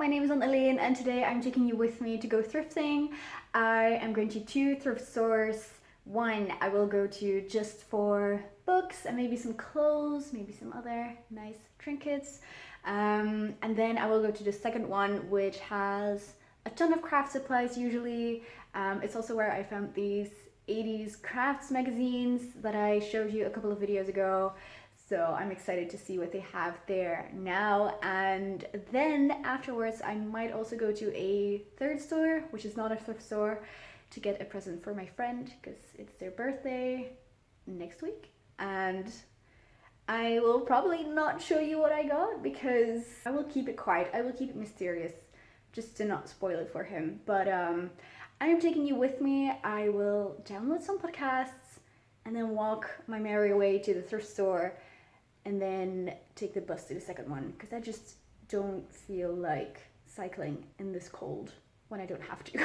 my name is Elaine and today I'm taking you with me to go thrifting. I am going to 2 thrift stores. One I will go to just for books and maybe some clothes, maybe some other nice trinkets. And then I will go to the second one, which has a ton of craft supplies usually. It's also where I found these 80s crafts magazines that I showed you a couple of videos ago. So I'm excited to see what they have there now. And then afterwards, I might also go to a third store, which is not a thrift store, to get a present for my friend because it's their birthday next week. And I will probably not show you what I got because I will keep it quiet. I will keep it mysterious just to not spoil it for him. But I am taking you with me. I will download some podcasts and then walk my merry way to the thrift store and then take the bus to the second one because I just don't feel like cycling in this cold when I don't have to.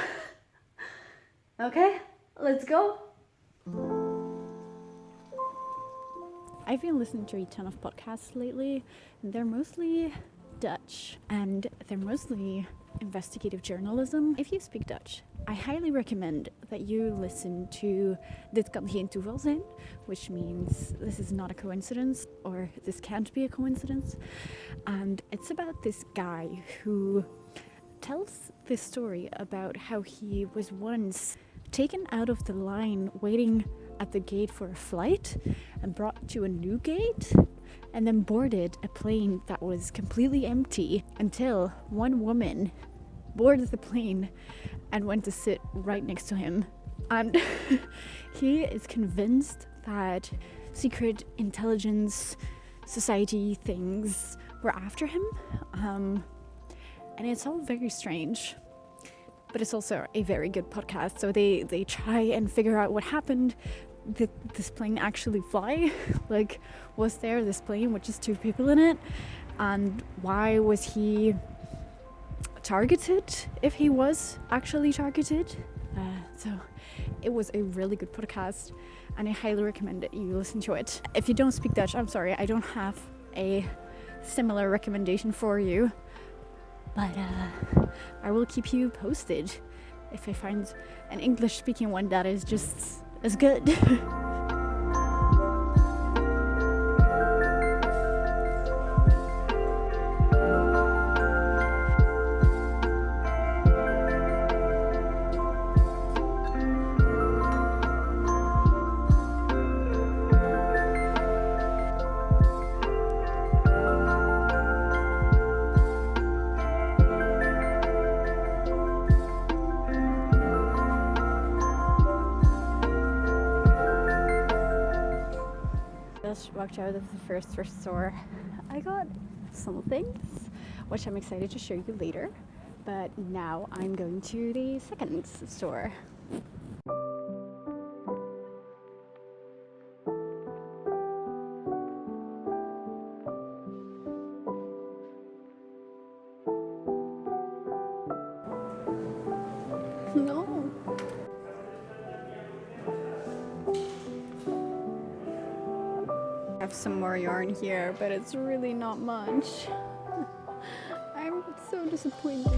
Okay, let's go. I've been listening to a ton of podcasts lately, and they're mostly Dutch, and they're mostly investigative journalism. If you speak Dutch, I highly recommend that you listen to Dit kan geen toeval zijn, which means this is not a coincidence, or this can't be a coincidence. And it's about this guy who tells this story about how he was once taken out of the line waiting at the gate for a flight and brought to a new gate and then boarded a plane that was completely empty until one woman boarded the plane and went to sit right next to him. And he is convinced that secret intelligence society things were after him. And it's all very strange. But it's also a very good podcast. So they try and figure out what happened. Did this plane actually fly? Like, was there this plane with just 2 people in it? And why was he targeted, if he was actually targeted? So it was a really good podcast, and I highly recommend that you listen to it. If you don't speak Dutch, I'm sorry, I don't have a similar recommendation for you. But I will keep you posted if I find an English-speaking one that is just as good. Just walked out of the first thrift store. I got some things, which I'm excited to show you later. But now I'm going to the second store. No. I have some more yarn here, but it's really not much. I'm so disappointed.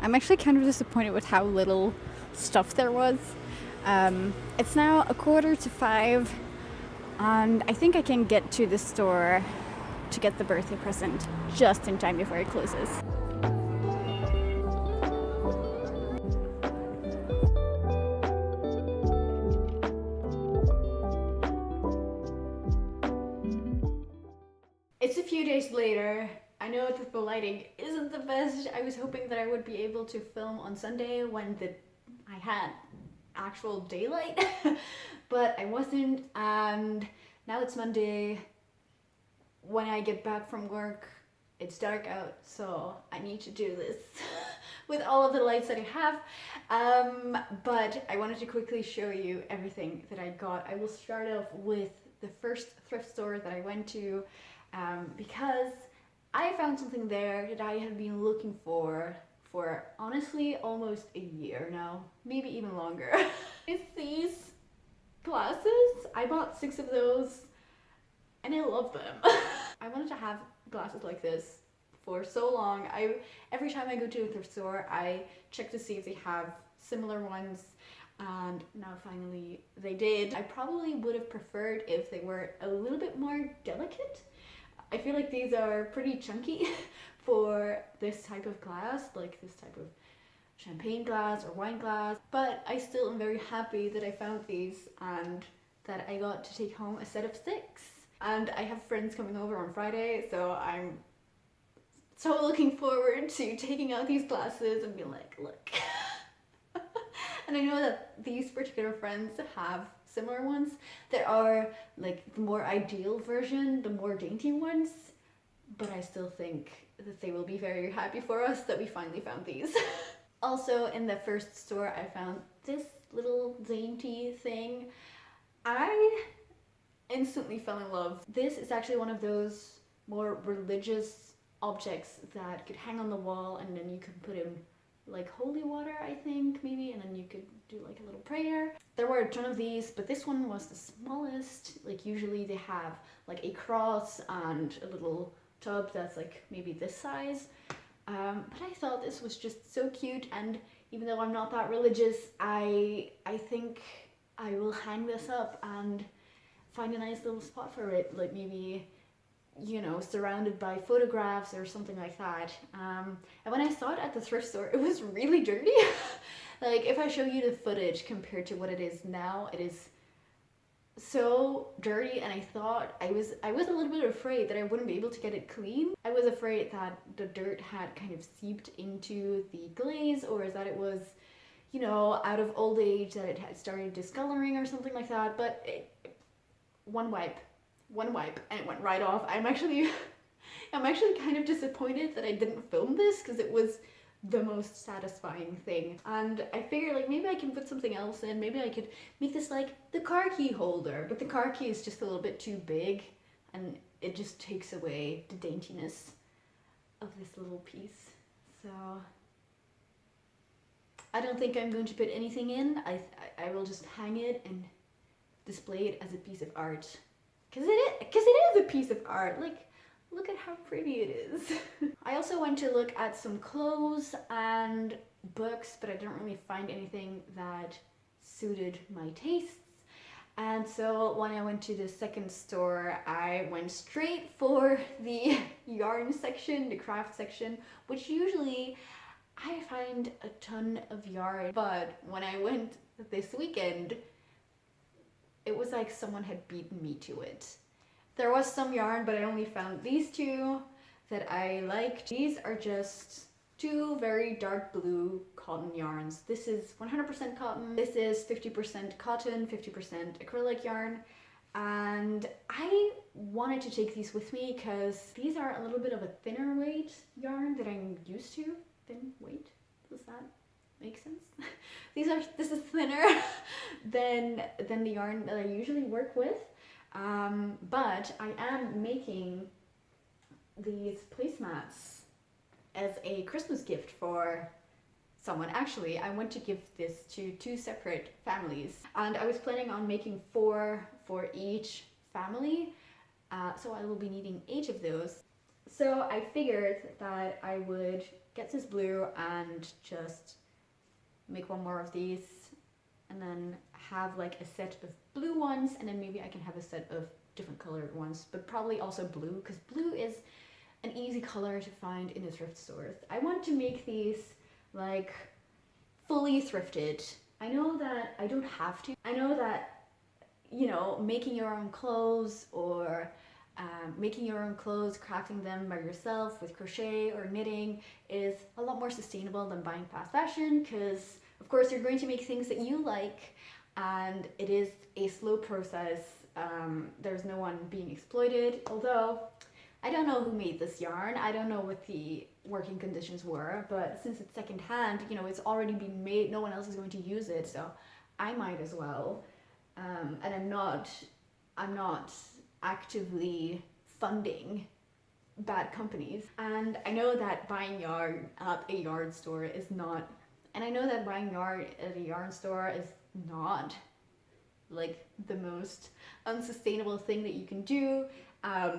I'm actually kind of disappointed with how little stuff there was. It's now 4:45, and I think I can get to the store to get the birthday present just in time before it closes. It's a few days later. I know that the lighting isn't the best. I was hoping that I would be able to film on Sunday when I had actual daylight, but I wasn't, and now it's Monday. When I get back from work, it's dark out, so I need to do this with all of the lights that I have. But I wanted to quickly show you everything that I got. I will start off with the first thrift store that I went to because I found something there that I had been looking for for honestly almost a year now, maybe even longer. It's these glasses. I bought 6 of those and I love them. I wanted to have glasses like this for so long. Every time I go to a thrift store, I check to see if they have similar ones, and now finally they did. I probably would have preferred if they were a little bit more delicate. I feel like these are pretty chunky for this type of glass, like this type of champagne glass or wine glass, but I still am very happy that I found these and that I got to take home a set of 6. And I have friends coming over on Friday, so I'm so looking forward to taking out these glasses and being like, look. And I know that these particular friends have similar ones. There are like the more ideal version, the more dainty ones, but I still think that they will be very happy for us that we finally found these. Also, in the first store, I found this little dainty thing. I instantly fell in love. This is actually one of those more religious objects that could hang on the wall, and then you could put in like holy water, I think, maybe, and then you could do like a little prayer. There were a ton of these, but this one was the smallest. Like usually they have like a cross and a little tub that's like maybe this size. But I thought this was just so cute, and even though I'm not that religious, I think I will hang this up and find a nice little spot for it, like maybe, you know, surrounded by photographs or something like that. And when I saw it at the thrift store, it was really dirty. Like if I show you the footage compared to what it is now, it is so dirty, and I thought I was a little bit afraid that I wouldn't be able to get it clean. I was afraid that the dirt had kind of seeped into the glaze, or that it was, you know, out of old age, that it had started discoloring or something like that. But one wipe and it went right off. I'm actually kind of disappointed that I didn't film this, because it was the most satisfying thing. And I figured like maybe I can put something else in. Maybe I could make this like the car key holder, but the car key is just a little bit too big and it just takes away the daintiness of this little piece. So I don't think I'm going to put anything in. I will just hang it and display it as a piece of art, because it is a piece of art. Like, look at how pretty it is. I also went to look at some clothes and books, but I didn't really find anything that suited my tastes. And so when I went to the second store, I went straight for the yarn section, the craft section, which usually I find a ton of yarn. But when I went this weekend, it was like someone had beaten me to it. There was some yarn, but I only found these 2 that I liked. These are just 2 very dark blue cotton yarns. This is 100% cotton. This is 50% cotton, 50% acrylic yarn. And I wanted to take these with me because these are a little bit of a thinner weight yarn that I'm used to. Thin weight? Does that make sense? This is thinner than the yarn that I usually work with. But I am making these placemats as a Christmas gift for someone. Actually, I want to give this to 2 separate families, and I was planning on making 4 for each family, so I will be needing 8 of those. So I figured that I would get this blue and just make 1 more of these, and then have like a set of blue ones, and then maybe I can have a set of different colored ones, but probably also blue, because blue is an easy color to find in the thrift stores. I want to make these like fully thrifted. I know that I don't have to. I know that, you know, making your own clothes or crafting them by yourself with crochet or knitting is a lot more sustainable than buying fast fashion, because of course you're going to make things that you like, and it is a slow process. There's no one being exploited, although I don't know who made this yarn. I don't know what the working conditions were, but since it's secondhand, you know, it's already been made. No one else is going to use it, so I might as well. And I'm not actively funding bad companies. And I know that buying yarn at a yarn store is not, and I know that buying yarn at a yarn store is not like the most unsustainable thing that you can do.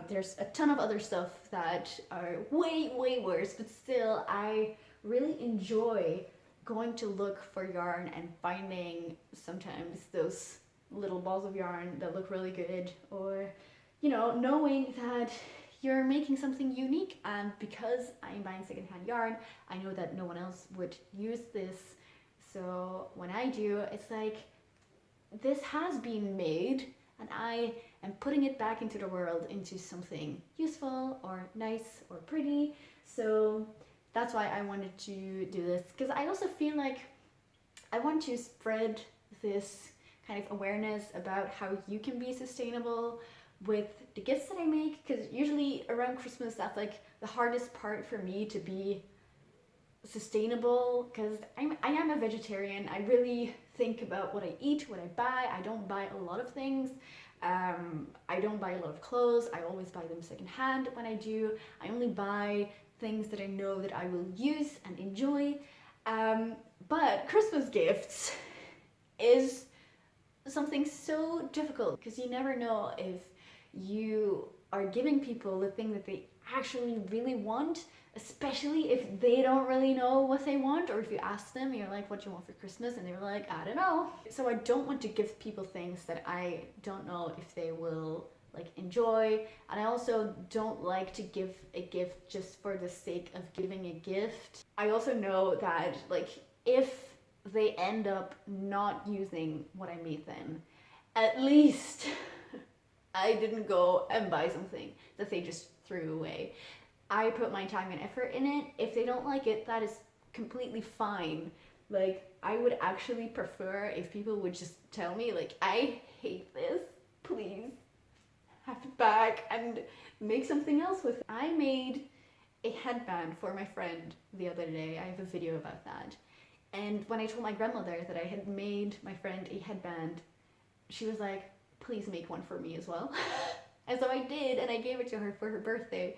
There's a ton of other stuff that are way worse, but still I really enjoy going to look for yarn and finding sometimes those little balls of yarn that look really good, or you know, knowing that you're making something unique. And because I'm buying secondhand yarn, I know that no one else would use this, so when I do, it's like, this has been made and I am putting it back into the world, into something useful or nice or pretty. So that's why I wanted to do this, because I also feel like I want to spread this kind of awareness about how you can be sustainable with the gifts that I make, because usually around Christmas that's like the hardest part for me, to be sustainable, because I am a vegetarian. I really think about what I eat, what I buy. I don't buy a lot of things. I don't buy a lot of clothes. I always buy them secondhand when I do. I only buy things that I know that I will use and enjoy. But Christmas gifts is something so difficult, because you never know if you are giving people the thing that they actually really want, especially if they don't really know what they want, or if you ask them, you're like, what do you want for Christmas? And they're like, I don't know. So I don't want to give people things that I don't know if they will like enjoy. And I also don't like to give a gift just for the sake of giving a gift. I also know that like if they end up not using what I made them, at least I didn't go and buy something that they just threw away. I put my time and effort in it. If they don't like it, that is completely fine. Like, I would actually prefer if people would just tell me, like, I hate this, please have it back and make something else with it. I made a headband for my friend the other day. I have a video about that. And when I told my grandmother that I had made my friend a headband, she was like, please make one for me as well. And so I did, and I gave it to her for her birthday.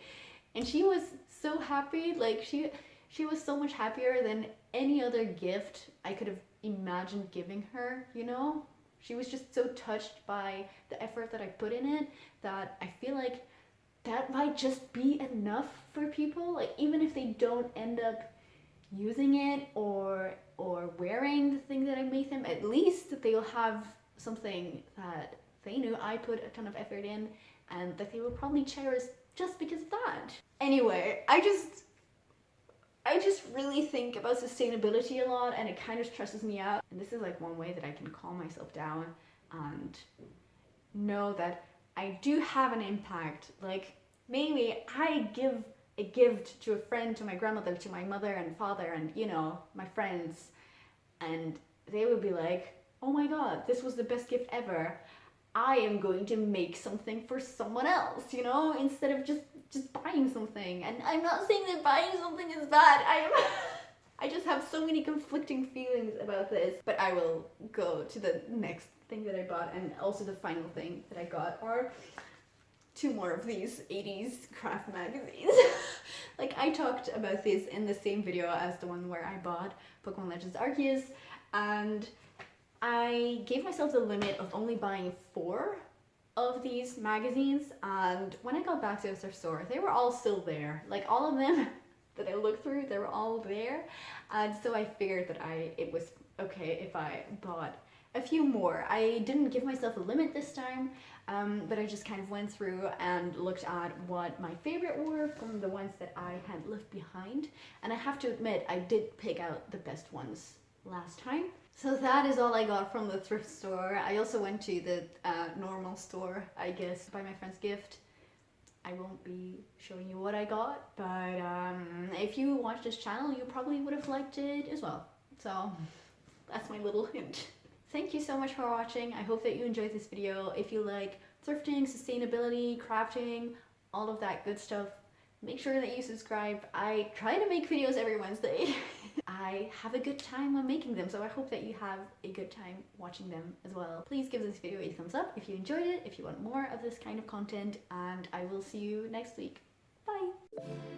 And she was so happy. Like, she was so much happier than any other gift I could have imagined giving her, you know? She was just so touched by the effort that I put in it, that I feel like that might just be enough for people. Like, even if they don't end up using it or wearing the thing that I made them, at least they'll have something that they knew I put a ton of effort in, and that they will probably cherish just because of that. Anyway, I just really think about sustainability a lot, and it kind of stresses me out. And this is like one way that I can calm myself down and know that I do have an impact. Like, maybe I give a gift to a friend, to my grandmother, to my mother and father, and you know, my friends, and they would be like, oh my god, this was the best gift ever. I am going to make something for someone else, you know, instead of just buying something. And I'm not saying that buying something is bad. I just have so many conflicting feelings about this. But I will go to the next thing that I bought, and also the final thing that I got are 2 more of these 80s craft magazines. Like, I talked about this in the same video as the one where I bought Pokemon Legends Arceus, and I gave myself the limit of only buying 4 of these magazines, and when I got back to the thrift store, they were all still there. Like, all of them that I looked through, they were all there, and so I figured that it was okay if I bought a few more. I didn't give myself a limit this time, but I just kind of went through and looked at what my favorite were from the ones that I had left behind, and I have to admit, I did pick out the best ones last time. So that is all I got from the thrift store. I also went to the normal store, I guess, to buy my friend's gift. I won't be showing you what I got, but if you watch this channel, you probably would have liked it as well. So that's my little hint. Thank you so much for watching. I hope that you enjoyed this video. If you like thrifting, sustainability, crafting, all of that good stuff, make sure that you subscribe. I try to make videos every Wednesday. I have a good time when making them, so I hope that you have a good time watching them as well. Please give this video a thumbs up if you enjoyed it, if you want more of this kind of content, and I will see you next week. Bye! Bye.